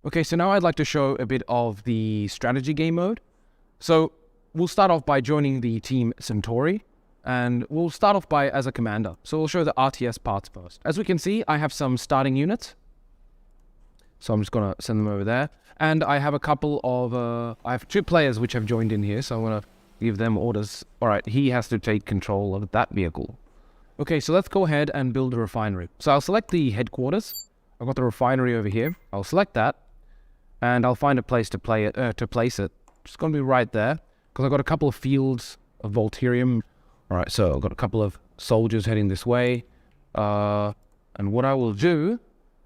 Okay, so now I'd like to show a bit of the strategy game mode. So we'll start off by joining the team Centauri, and we'll start off as a commander. So we'll show the RTS parts first. As we can see, I have some starting units. So I'm just going to send them over there. And I have a couple of, I have 2 players which have joined in here, so I'm going to give them orders. All right, he has to take control of that vehicle. Okay, so let's go ahead and build a refinery. So I'll select the headquarters. I've got the refinery over here. I'll select that. And I'll find a place to place it. It's going to be right there, because I've got a couple of fields of Baltarus. All right, so I've got a couple of soldiers heading this way. And what I will do,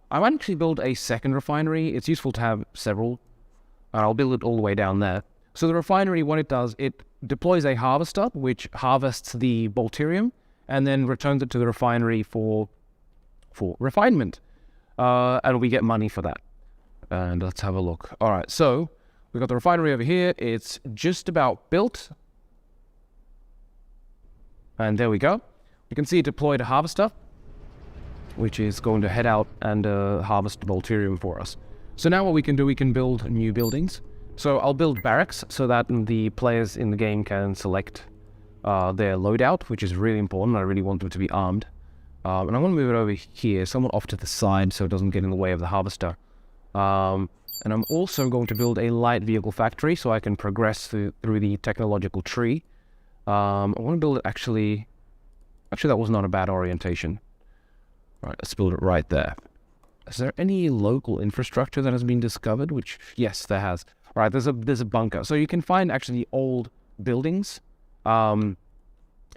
I might actually build a second refinery. It's useful to have several. And I'll build it all the way down there. So the refinery, what it does, it deploys a harvester, which harvests the Baltarus, and then returns it to the refinery for refinement. And we get money for that. And let's have a look. All right, so we've got the refinery over here. It's just about built. And there we go. You can see it deployed a harvester, which is going to head out and harvest Baltarus for us. So now what we can do, we can build new buildings. So I'll build barracks so that the players in the game can select their loadout, which is really important. I really want them to be armed. And I'm going to move it over here, somewhat off to the side so it doesn't get in the way of the harvester. And I'm also going to build a light vehicle factory so I can progress through the technological tree. I want to build it actually that was not a bad orientation. All right, let's build it right there. Is there any local infrastructure that has been discovered? Which, yes, there has. All right, there's a bunker. So you can find actually old buildings in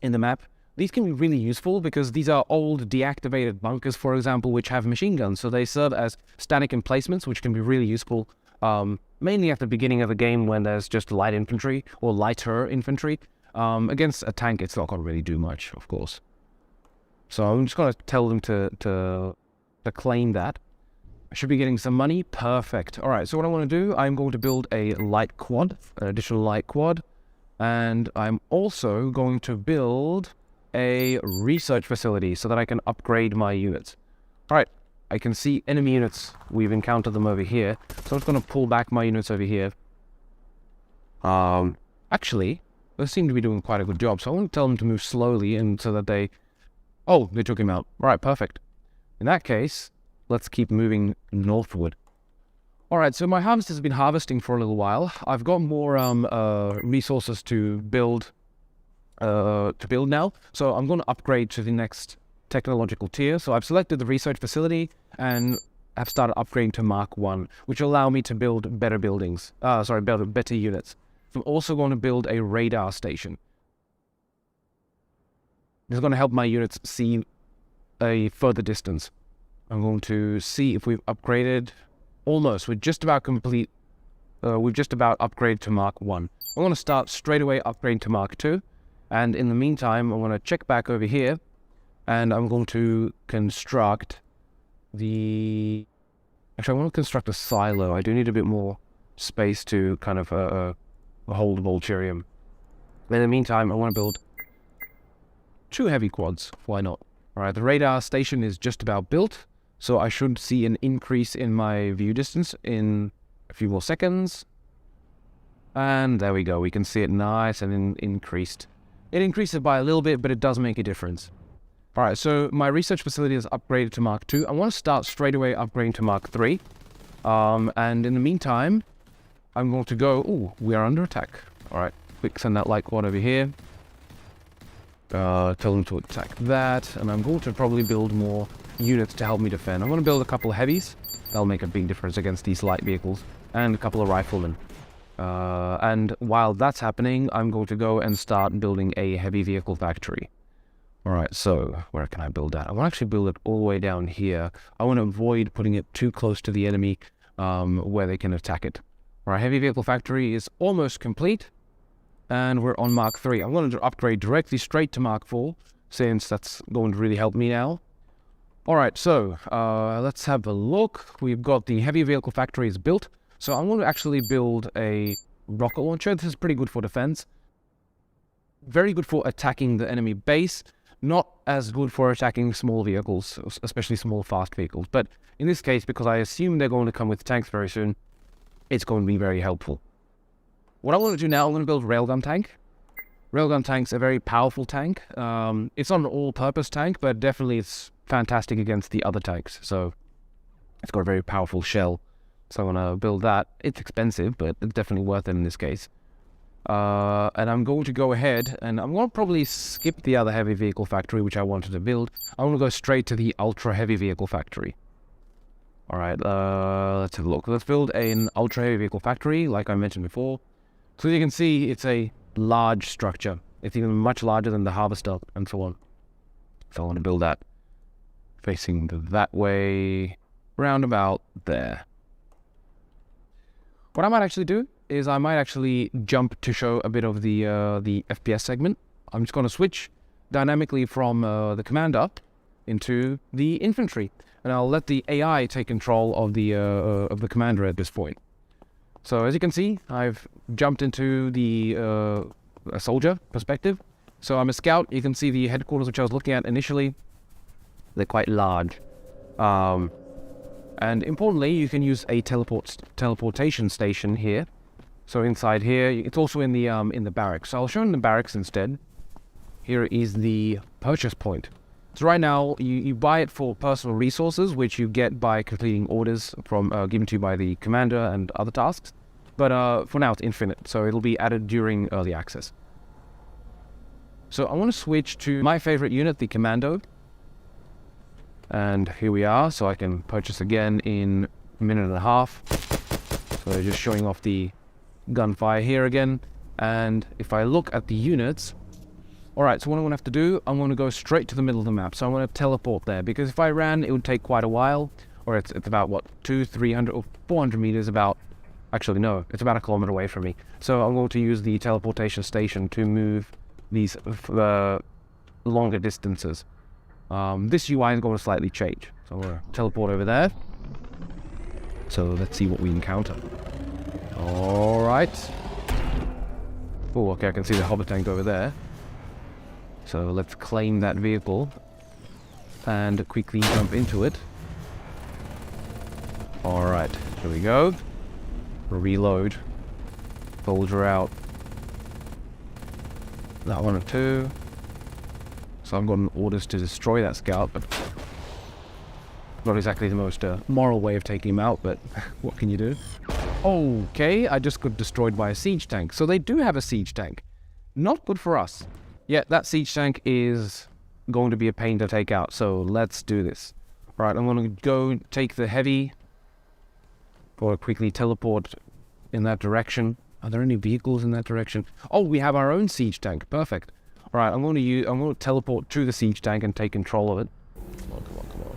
the map. These can be really useful because these are old deactivated bunkers, for example, which have machine guns. So they serve as static emplacements, which can be really useful, mainly at the beginning of the game when there's just light infantry or lighter infantry. Against a tank, it's not going to really do much, of course. So I'm just going to tell them to claim that. I should be getting some money. Perfect. All right, so what I want to do, I'm going to build a light quad, an additional light quad. And I'm also going to build a research facility so that I can upgrade my units. All right, I can see enemy units. We've encountered them over here. So I'm just going to pull back my units over here. Actually, they seem to be doing quite a good job. So I want to tell them to move slowly and so that they... Oh, they took him out. All right, perfect. In that case, let's keep moving northward. All right, so my harvester has been harvesting for a little while. I've got more resources to build now. So I'm going to upgrade to the next technological tier. So I've selected the research facility and have started upgrading to Mark 1, which will allow me to build better buildings. Better units. I'm also going to build a radar station. This is going to help my units see a further distance. I'm going to see if we've upgraded. Almost. We're just about complete. We've just about upgraded to Mark 1. I'm going to start straight away upgrading to Mark 2. And in the meantime, I'm going to check back over here. And I'm going to construct the... Actually, I want to construct a silo. I do need a bit more space to kind of hold Baltarus. In the meantime, I want to build 2 heavy quads. Why not? All right, the radar station is just about built. So I should see an increase in my view distance in a few more seconds. And there we go. We can see it nice and increased. It increases by a little bit, but it does make a difference. All right, so my research facility is upgraded to Mark 2. I want to start straight away upgrading to Mark 3. And in the meantime, I'm going to go... Oh, we are under attack. All right, quick send that light quad over here. Tell them to attack that. And I'm going to probably build more units to help me defend. I'm going to build a couple of heavies. That'll make a big difference against these light vehicles. And a couple of riflemen. And while that's happening, I'm going to go and start building a heavy vehicle factory. Alright, so where can I build that? I want to actually build it all the way down here. I want to avoid putting it too close to the enemy where they can attack it. Our heavy vehicle factory is almost complete. And we're on Mark 3. I'm going to upgrade directly straight to Mark 4, since that's going to really help me now. Alright, so let's have a look. We've got the heavy vehicle factory is built. So I'm going to actually build a rocket launcher. This is pretty good for defense. Very good for attacking the enemy base. not as good for attacking small vehicles, especially small fast vehicles. But in this case, because I assume they're going to come with tanks very soon, it's going to be very helpful. What I want to do now, I'm going to build a railgun tank. Railgun tank's a very powerful tank. It's not an all-purpose tank, but definitely it's fantastic against the other tanks. So it's got a very powerful shell. So I'm going to build that. It's expensive, but it's definitely worth it in this case. And I'm going to go ahead and I'm going to probably skip the other heavy vehicle factory, which I wanted to build. I want to go straight to the ultra heavy vehicle factory. All right, let's have a look. Let's build an ultra heavy vehicle factory, like I mentioned before. So you can see it's a large structure. It's even much larger than the harvester and so on. So I want to build that facing that way, round about there. What I might actually do is I might actually jump to show a bit of the FPS segment. I'm just going to switch dynamically from the commander into the infantry, and I'll let the AI take control of the commander at this point. So as you can see, I've jumped into the a soldier perspective. So I'm a scout. You can see the headquarters which I was looking at initially. They're quite large. And importantly, you can use a teleportation station here. So inside here, it's also in the barracks. So I'll show you in the barracks instead. Here is the purchase point. So right now, you buy it for personal resources, which you get by completing orders from given to you by the commander and other tasks. But for now, it's infinite, so it'll be added during early access. So I want to switch to my favorite unit, the commando. And here we are, so I can purchase again in a minute and a half. So just showing off the gunfire here again. And if I look at the units, alright, so what I'm going to have to do, I'm going to go straight to the middle of the map. So I'm going to teleport there, because if I ran, it would take quite a while. Or it's about, what, 200, 300, or 400 meters about... Actually, no, it's about 1 kilometer away from me. So I'm going to use the teleportation station to move these longer distances. This UI is going to slightly change. So I'm going to teleport over there. So let's see what we encounter. Alright. Oh, okay, I can see the hover tank over there. So let's claim that vehicle and quickly jump into it. Alright, here we go. Reload. Soldier out. That one or two. So I've gotten orders to destroy that scout, but not exactly the most moral way of taking him out, but what can you do? Okay, I just got destroyed by a siege tank. So they do have a siege tank. Not good for us. Yeah, that siege tank is going to be a pain to take out, so let's do this. Right, I'm going to go take the heavy, or quickly teleport in that direction. Are there any vehicles in that direction? Oh, we have our own siege tank. Perfect. All right, I'm going to teleport to the siege tank and take control of it. Come on, come on, come on.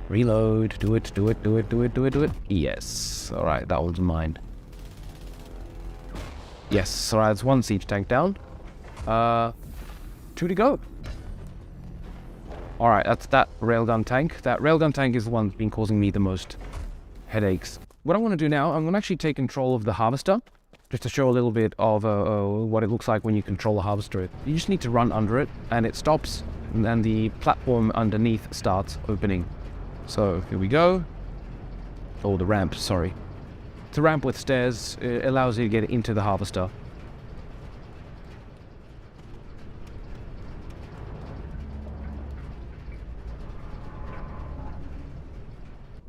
Reload. Do it, do it, do it, do it, do it, do it. Yes. All right, that one's mine. Yes. All right, that's one siege tank down. 2 to go. All right, that's that railgun tank. That railgun tank is the one that's been causing me the most headaches. What I want to do now, I'm going to actually take control of the harvester, just to show a little bit of what it looks like when you control a harvester. You just need to run under it, and it stops, and then the platform underneath starts opening. So here we go. Oh, the ramp, sorry. It's a ramp with stairs. It allows you to get into the harvester.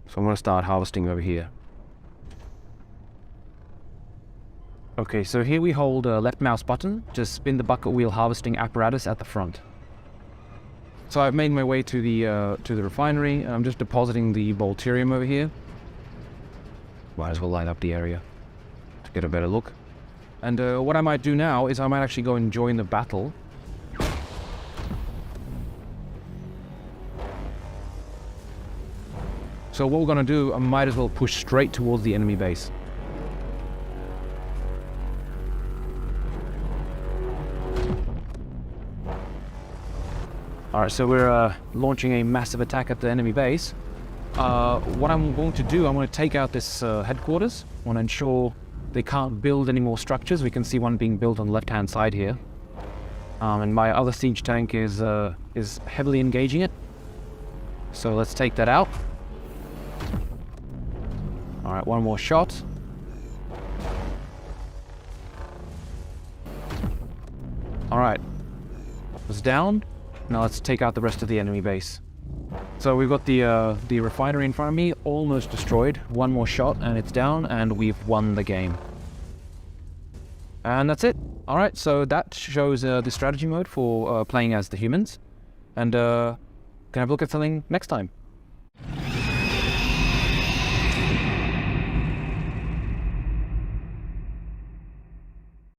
So I'm going to start harvesting over here. Okay, so here we hold a left mouse button to spin the bucket wheel harvesting apparatus at the front. So I've made my way to the refinery, and I'm just depositing the Baltarus over here. Might as well light up the area to get a better look. And what I might do now is I might actually go and join the battle. So what we're going to do, I might as well push straight towards the enemy base. Alright, so we're launching a massive attack at the enemy base. What I'm going to do, I'm going to take out this headquarters. I want to ensure they can't build any more structures. We can see one being built on the left-hand side here. And my other siege tank is heavily engaging it. So let's take that out. All right, one more shot. All right, it's down. Now let's take out the rest of the enemy base. So we've got the refinery in front of me, almost destroyed. One more shot and it's down, and we've won the game. And that's it. All right, so that shows the strategy mode for playing as the humans. And can have a look at something next time.